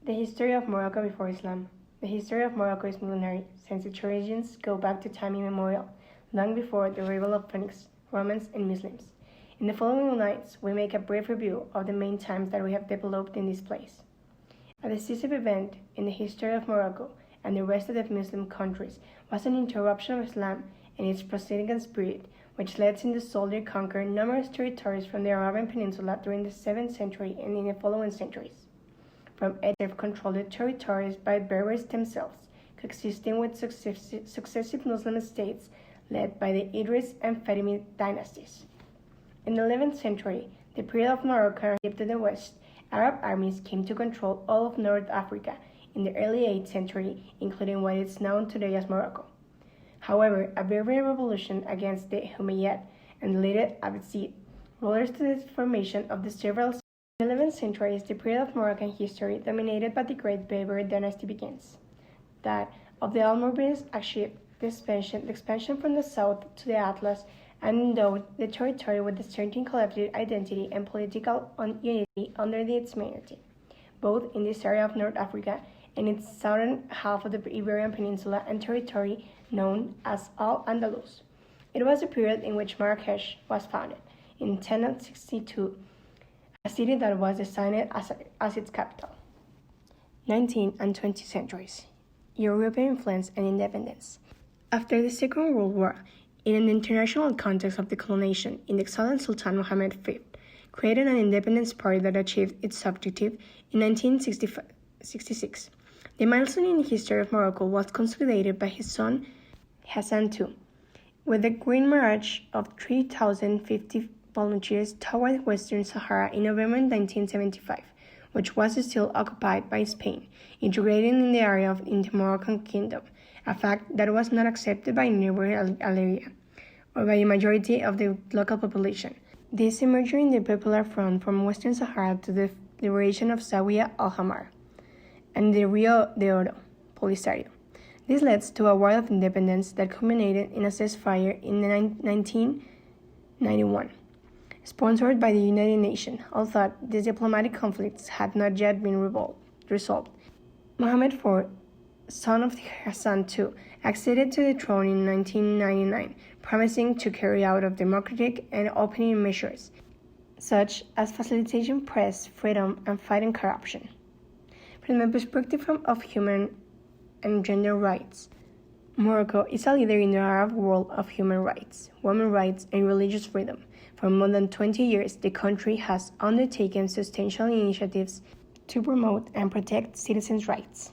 The history of Morocco before Islam. The history of Morocco is millenary, since its origins go back to time immemorial, long before the arrival of Phoenicians, Romans, and Muslims. In the following nights, we make a brief review of the main times that we have developed in this place. A decisive event in the history of Morocco and the rest of the Muslim countries was an interruption of Islam and its proceeding spirit, which led the soldier conquer numerous territories from the Arabian Peninsula during the 7th century and in the following centuries. From controlled territories by Berbers themselves, coexisting with successive Muslim states led by the Idris and Fatimid dynasties. In the 11th century, the period of Morocco and Egypt to the west, Arab armies came to control all of North Africa in the early 8th century, including what is known today as Morocco. However, a Berber revolution against the Umayyad and the later Abbasid rulers to the formation of the several. In the 11th century is the period of Moroccan history dominated by the Great Berber dynasty begins. That of the Almoravids achieved the expansion from the south to the Atlas and endowed the territory with a certain collective identity and political unity under its monarchy, both in this area of North Africa and its southern half of the Iberian Peninsula and territory known as Al-Andalus. It was the period in which Marrakech was founded, in 1062, a city that was assigned as its capital. 19th and 20th centuries. European influence and independence. After the Second World War, in an international context of the colonization, the exiled Sultan Mohammed V created an independence party that achieved its objective in 1966. The milestone in the history of Morocco was consolidated by his son Hassan II, with the Green March of 3,050 volunteers toward Western Sahara in November 1975, which was still occupied by Spain, integrating in the area of the Moroccan kingdom, a fact that was not accepted by neighboring Algeria or by the majority of the local population. This emerged in the Popular Front from Western Sahara to the liberation of Zawiya al-Hamar and the Rio de Oro Polisario. This led to a war of independence that culminated in a ceasefire in 1991. Sponsored by the United Nations, although these diplomatic conflicts had not yet been resolved. Mohammed IV, son of Hassan II, acceded to the throne in 1999, promising to carry out democratic and opening measures, such as facilitating press freedom and fighting corruption. From the perspective of human and gender rights, Morocco is a leader in the Arab world of human rights, women's rights, and religious freedom. For more than 20 years, the country has undertaken substantial initiatives to promote and protect citizens' rights.